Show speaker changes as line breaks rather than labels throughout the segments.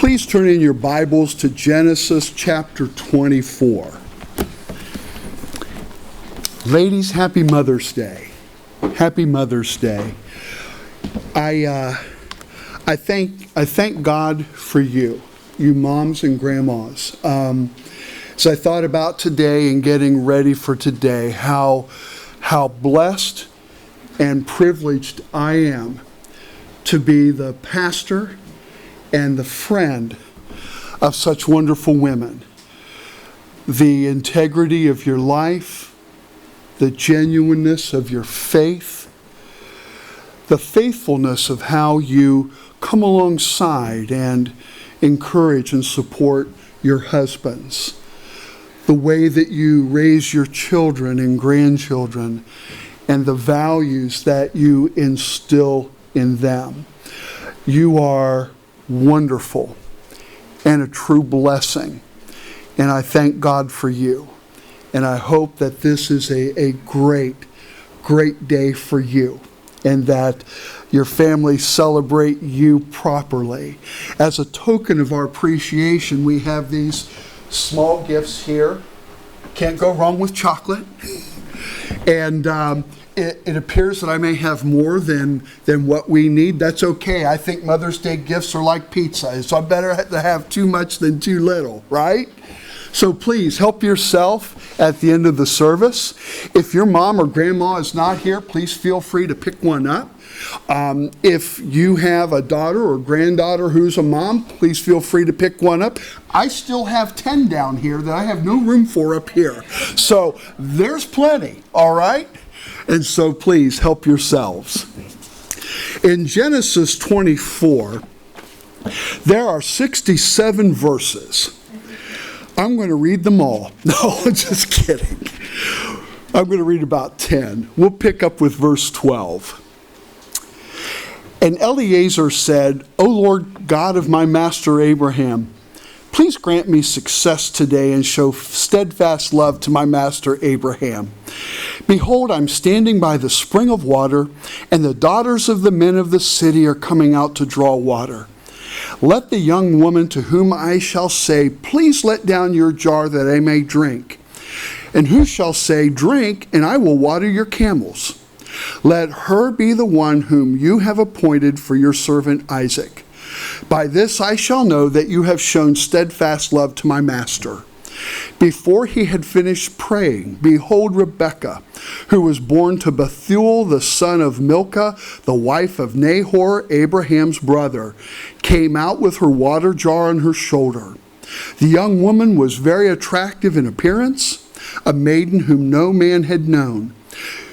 Please turn in your Bibles to Genesis chapter 24. Ladies, happy Mother's Day. Happy Mother's Day. I thank God for you moms and grandmas. So I thought about today and getting ready for today, how blessed and privileged I am to be the pastor and the friend of such wonderful women. The integrity of your life, the genuineness of your faith, the faithfulness of how you come alongside and encourage and support your husbands, the way that you raise your children and grandchildren, and the values that you instill in them. You are wonderful and a true blessing, and I thank God for you. And I hope that this is a great day for you, and that your family celebrate you properly. As a token of our appreciation, we have these small gifts here. Can't go wrong with chocolate. And it appears that I may have more than what we need. That's okay. I think Mother's Day gifts are like pizza, so I better to have too much than too little, right? So please help yourself at the end of the service. If your mom or grandma is not here, please feel free to pick one up. If you have a daughter or granddaughter who's a mom, please feel free to pick one up. I still have 10 down here that I have no room for up here. So there's plenty, all right? And so please help yourselves. In Genesis 24, there are 67 verses. I'm going to read them all. No, just kidding. I'm going to read about 10. We'll pick up with verse 12. And Eliezer said, O Lord God of my master Abraham, please grant me success today and show steadfast love to my master Abraham. Behold, I'm standing by the spring of water, and the daughters of the men of the city are coming out to draw water. Let the young woman to whom I shall say, please let down your jar that I may drink. And who shall say, drink, and I will water your camels. Let her be the one whom you have appointed for your servant Isaac. By this I shall know that you have shown steadfast love to my master. Before he had finished praying, behold, Rebekah, who was born to Bethuel, the son of Milcah, the wife of Nahor, Abraham's brother, came out with her water jar on her shoulder. The young woman was very attractive in appearance, a maiden whom no man had known.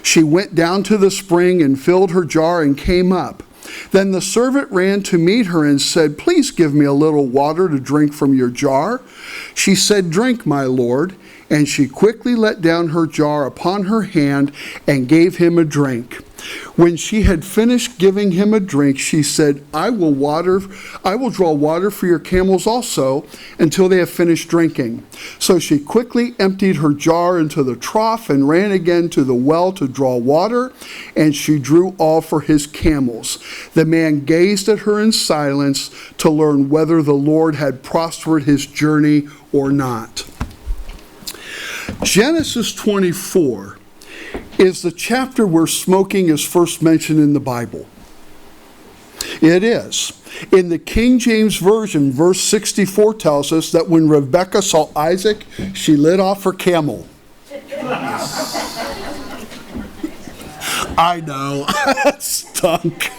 She went down to the spring and filled her jar and came up. Then the servant ran to meet her and said, please give me a little water to drink from your jar. She said, drink, my lord. And she quickly let down her jar upon her hand and gave him a drink. When she had finished giving him a drink, she said, I will draw water for your camels also until they have finished drinking. So she quickly emptied her jar into the trough and ran again to the well to draw water, and she drew all for his camels. The man gazed at her in silence to learn whether the Lord had prospered his journey or not. Genesis 24 is the chapter where smoking is first mentioned in the Bible. It is. In the King James Version, verse 64 tells us that when Rebekah saw Isaac, she lit off her camel. I know, that stunk.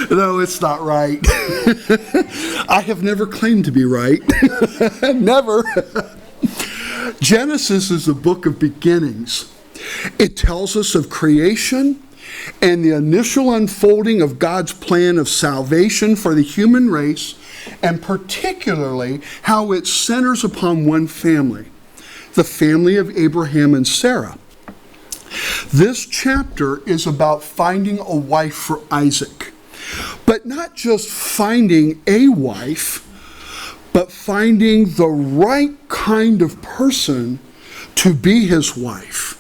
No, it's not right. I have never claimed to be right. Never. Genesis is a book of beginnings. It tells us of creation and the initial unfolding of God's plan of salvation for the human race, and particularly how it centers upon one family, the family of Abraham and Sarah. This chapter is about finding a wife for Isaac. But not just finding a wife, but finding the right kind of person to be his wife.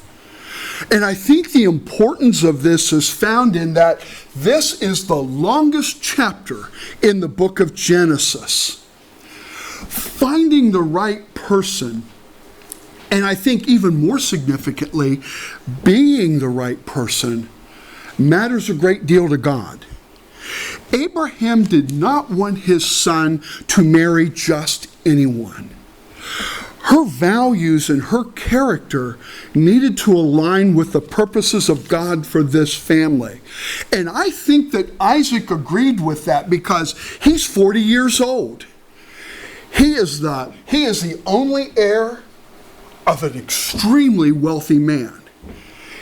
And I think the importance of this is found in that this is the longest chapter in the book of Genesis. Finding the right person, and I think even more significantly, being the right person, matters a great deal to God. Abraham did not want his son to marry just anyone. Her values and her character needed to align with the purposes of God for this family. And I think that Isaac agreed with that because he's 40 years old. He is the only heir of an extremely wealthy man.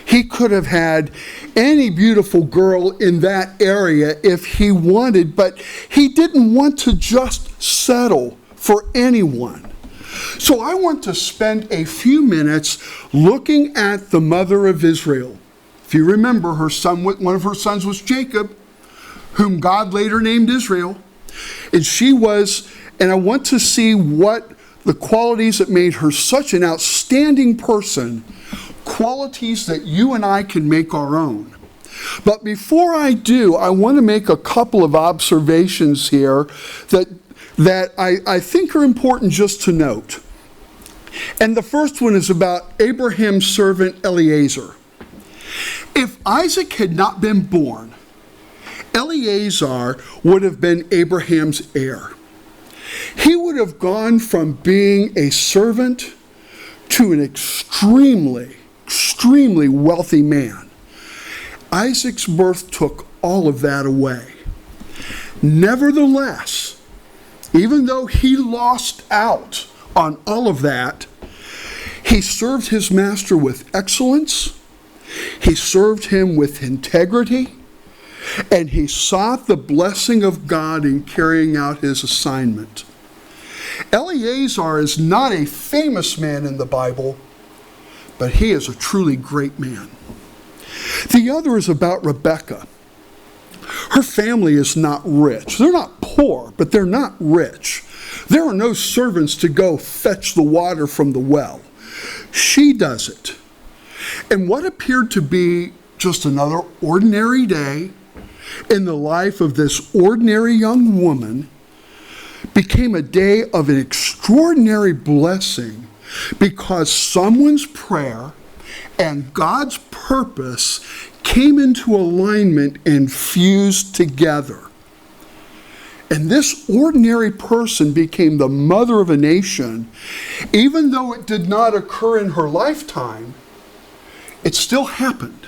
He could have had any beautiful girl in that area if he wanted, but he didn't want to just settle for anyone. So I want to spend a few minutes looking at the mother of Israel. If you remember, one of her sons was Jacob, whom God later named Israel. And I want to see what the qualities that made her such an outstanding person, qualities that you and I can make our own. But before I do, I want to make a couple of observations here that I think are important just to note. And the first one is about Abraham's servant Eliezer. If Isaac had not been born, Eliezer would have been Abraham's heir. He would have gone from being a servant to an extremely wealthy man. Isaac's birth took all of that away. Nevertheless, even though he lost out on all of that, he served his master with excellence, he served him with integrity, and he sought the blessing of God in carrying out his assignment. Eliezer is not a famous man in the Bible, but he is a truly great man. The other is about Rebekah. Her family is not rich. They're not poor, but they're not rich. There are no servants to go fetch the water from the well. She does it. And what appeared to be just another ordinary day in the life of this ordinary young woman became a day of an extraordinary blessing because someone's prayer and God's purpose came into alignment and fused together. And this ordinary person became the mother of a nation. Even though it did not occur in her lifetime, it still happened.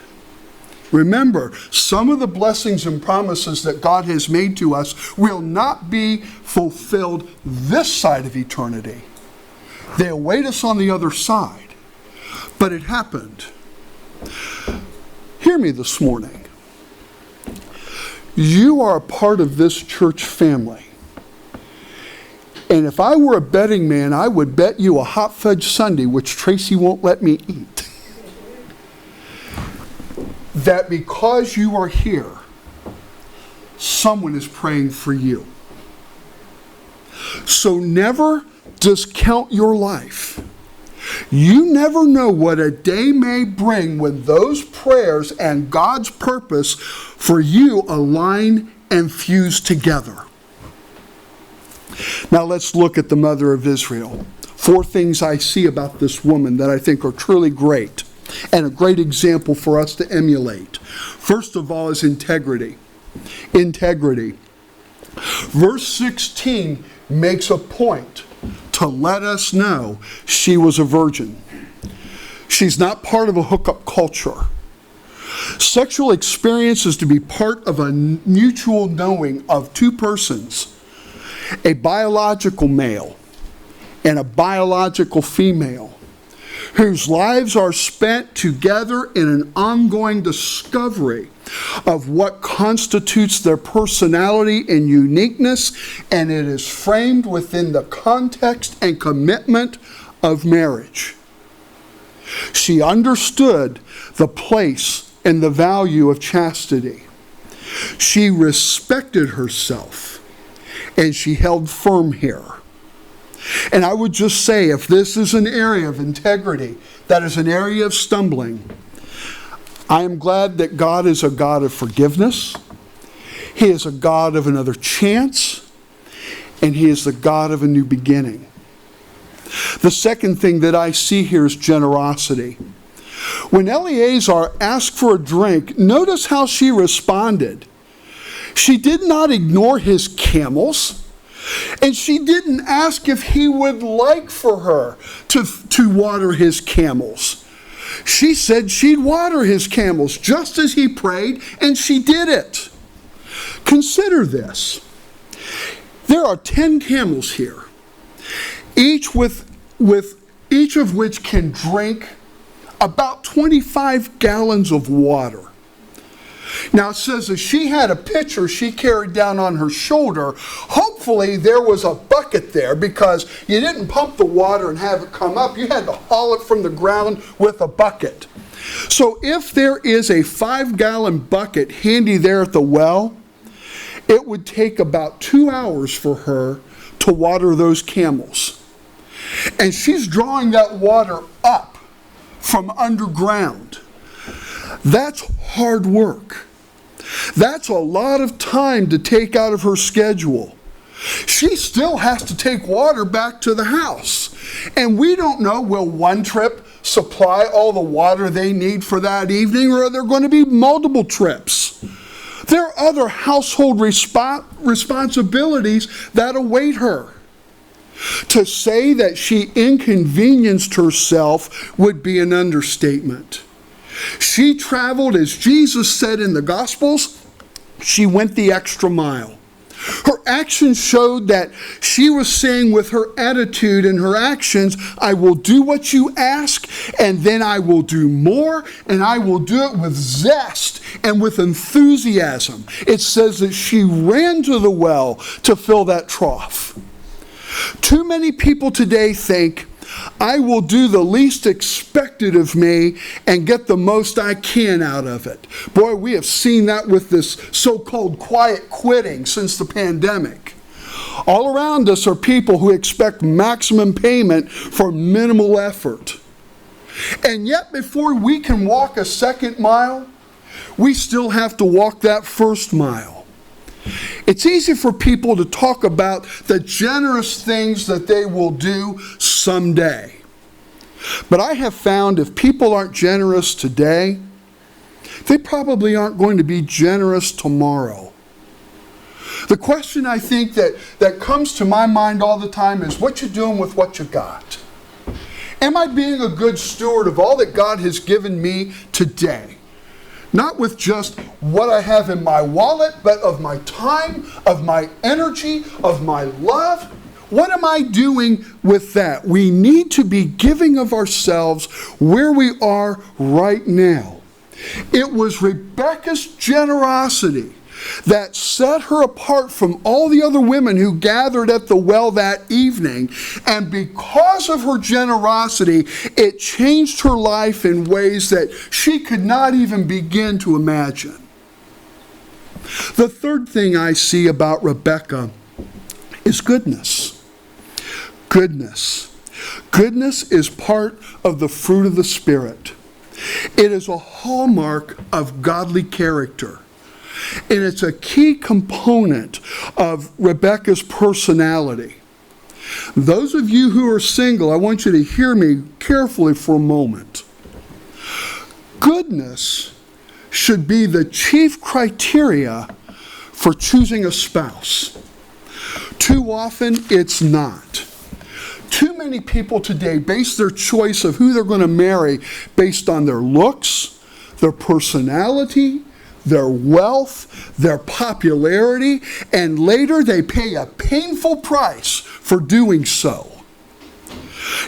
Remember, some of the blessings and promises that God has made to us will not be fulfilled this side of eternity. They await us on the other side. But it happened. Hear me this morning. You are a part of this church family. And if I were a betting man, I would bet you a hot fudge sundae, which Tracy won't let me eat, that because you are here, someone is praying for you. So never discount your life. You never know what a day may bring when those prayers and God's purpose for you align and fuse together. Now let's look at the mother of Israel. 4 things I see about this woman that I think are truly great and a great example for us to emulate. First of all is integrity. Integrity. Verse 16 makes a point to let us know she was a virgin. She's not part of a hookup culture. Sexual experience is to be part of a mutual knowing of 2 persons, a biological male and a biological female, whose lives are spent together in an ongoing discovery of what constitutes their personality and uniqueness, and it is framed within the context and commitment of marriage. She understood the place and the value of chastity. She respected herself, and she held firm here. And I would just say, if this is an area of integrity that is an area of stumbling, I am glad that God is a God of forgiveness. He is a God of another chance. And He is the God of a new beginning. The second thing that I see here is generosity. When Eleazar asked for a drink, notice how she responded. She did not ignore his camels, and she didn't ask if he would like for her to water his camels. She said she'd water his camels just as he prayed, and she did it. Consider this. There are 10 camels here, each of which can drink about 25 gallons of water. Now it says that she had a pitcher she carried down on her shoulder. Hopefully there was a bucket there, because you didn't pump the water and have it come up. You had to haul it from the ground with a bucket. So if there is a 5-gallon bucket handy there at the well, it would take about 2 hours for her to water those camels. And she's drawing that water up from underground. That's hard work. That's a lot of time to take out of her schedule. She still has to take water back to the house. And we don't know, will one trip supply all the water they need for that evening, or are there going to be multiple trips? There are other household responsibilities that await her. To say that she inconvenienced herself would be an understatement. She traveled, as Jesus said in the Gospels, she went the extra mile. Her actions showed that she was saying with her attitude and her actions, I will do what you ask, and then I will do more, and I will do it with zest and with enthusiasm. It says that she ran to the well to fill that trough. Too many people today think, I will do the least expected of me and get the most I can out of it. Boy, we have seen that with this so-called quiet quitting since the pandemic. All around us are people who expect maximum payment for minimal effort. And yet, before we can walk a second mile, we still have to walk that first mile. It's easy for people to talk about the generous things that they will do someday. But I have found if people aren't generous today, they probably aren't going to be generous tomorrow. The question I think that comes to my mind all the time is, what you doing with what you got? Am I being a good steward of all that God has given me today? Not with just what I have in my wallet, but of my time, of my energy, of my love. What am I doing with that? We need to be giving of ourselves where we are right now. It was Rebekah's generosity that set her apart from all the other women who gathered at the well that evening. And because of her generosity, it changed her life in ways that she could not even begin to imagine. The third thing I see about Rebekah is goodness. Goodness. Goodness is part of the fruit of the Spirit. It is a hallmark of godly character. And it's a key component of Rebekah's personality. Those of you who are single, I want you to hear me carefully for a moment. Goodness should be the chief criteria for choosing a spouse. Too often, it's not. Too many people today base their choice of who they're going to marry based on their looks, their personality, their wealth, their popularity, and later they pay a painful price for doing so.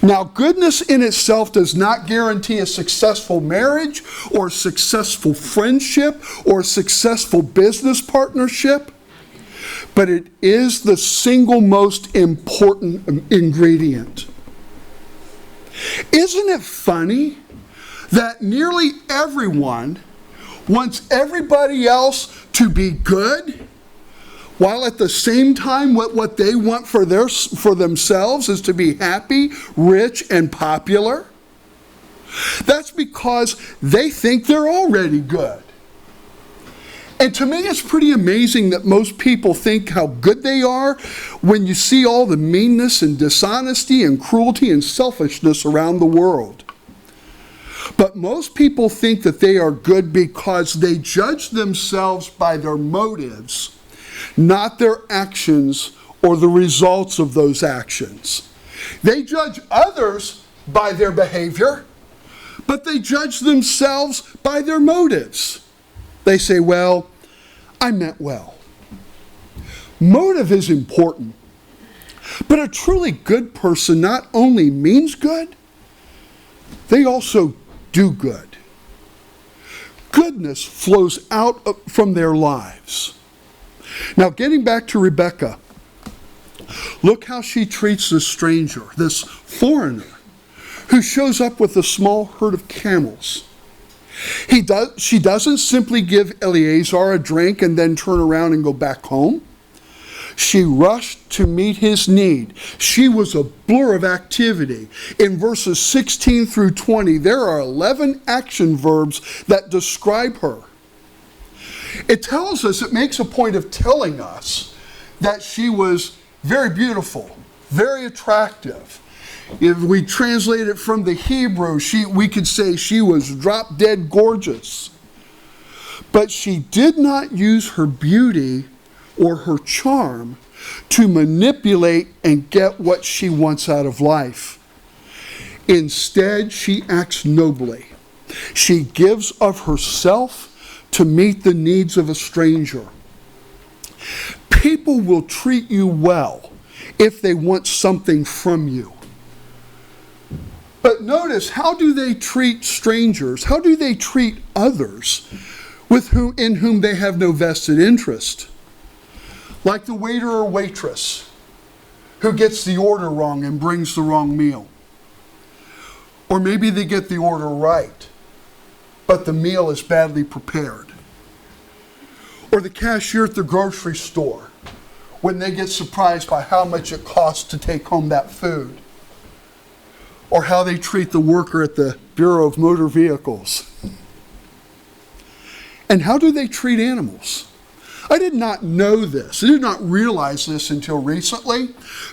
Now, goodness in itself does not guarantee a successful marriage or successful friendship or successful business partnership, but it is the single most important ingredient. Isn't it funny that nearly everyone wants everybody else to be good, while at the same time what they want for themselves is to be happy, rich, and popular? That's because they think they're already good. And to me, it's pretty amazing that most people think how good they are when you see all the meanness and dishonesty and cruelty and selfishness around the world. But most people think that they are good because they judge themselves by their motives, not their actions or the results of those actions. They judge others by their behavior, but they judge themselves by their motives. They say, well, I meant well. Motive is important, but a truly good person not only means good, they also do good. Goodness flows out from their lives. Now, getting back to Rebecca, look how she treats this stranger, this foreigner, who shows up with a small herd of camels. She doesn't simply give Eleazar a drink and then turn around and go back home. She rushed to meet his need. She was a blur of activity. In verses 16 through 20, there are 11 action verbs that describe her. It makes a point of telling us that she was very beautiful, very attractive. If we translate it from the Hebrew, we could say she was drop dead gorgeous. But she did not use her beauty or her charm to manipulate and get what she wants out of life. Instead, she acts nobly. She gives of herself to meet the needs of a stranger. People will treat you well if they want something from you. But notice, how do they treat strangers? How do they treat others in whom they have no vested interest? Like the waiter or waitress who gets the order wrong and brings the wrong meal. Or maybe they get the order right, but the meal is badly prepared. Or the cashier at the grocery store when they get surprised by how much it costs to take home that food. Or how they treat the worker at the Bureau of Motor Vehicles. And how do they treat animals? I did not know this. I did not realize this until recently.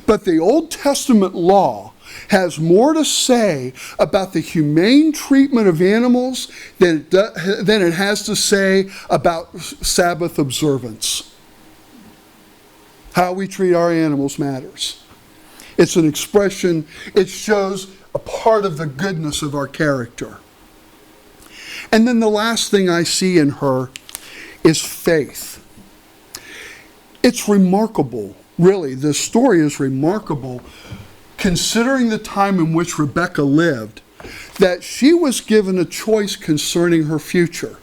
But the Old Testament law has more to say about the humane treatment of animals than it has to say about Sabbath observance. How we treat our animals matters. It's an expression, it shows a part of the goodness of our character. And then the last thing I see in her is faith. It's remarkable, really. This story is remarkable, considering the time in which Rebecca lived, that she was given a choice concerning her future.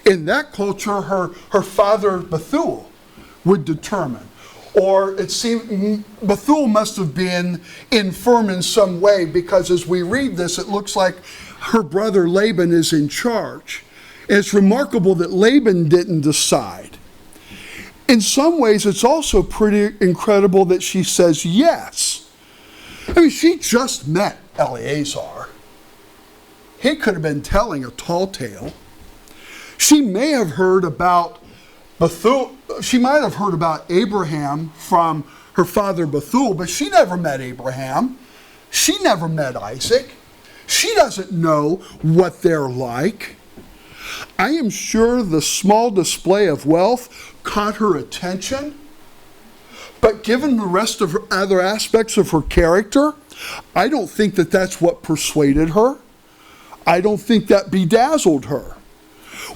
In that culture, her father Bethuel would determine. Or it seemed Bethuel must have been infirm in some way, because as we read this, it looks like her brother Laban is in charge. And it's remarkable that Laban didn't decide. In some ways, it's also pretty incredible that she says yes. I mean, she just met Eleazar. He could have been telling a tall tale. She may have heard about Bethuel. She might have heard about Abraham from her father Bethuel, but she never met Abraham. She never met Isaac. She doesn't know what they're like. I am sure the small display of wealth caught her attention, but given the rest of her other aspects of her character, I don't think that that's what persuaded her. I don't think that bedazzled her.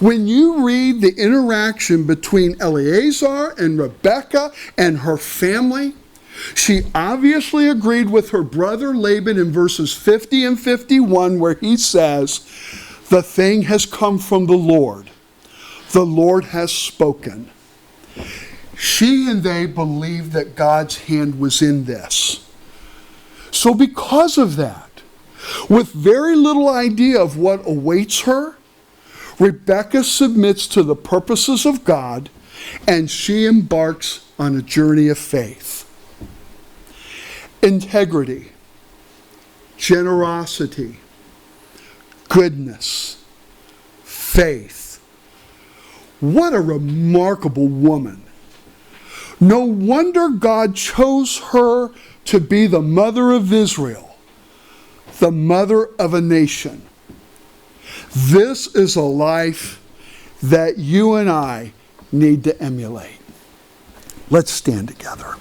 When you read the interaction between Eleazar and Rebecca and her family, she obviously agreed with her brother Laban in verses 50 and 51, where he says, "The thing has come from the Lord. The Lord has spoken." She and they believed that God's hand was in this. So because of that, with very little idea of what awaits her, Rebecca submits to the purposes of God, and she embarks on a journey of faith. Integrity, generosity, goodness, faith. What a remarkable woman. No wonder God chose her to be the mother of Israel, the mother of a nation. This is a life that you and I need to emulate. Let's stand together.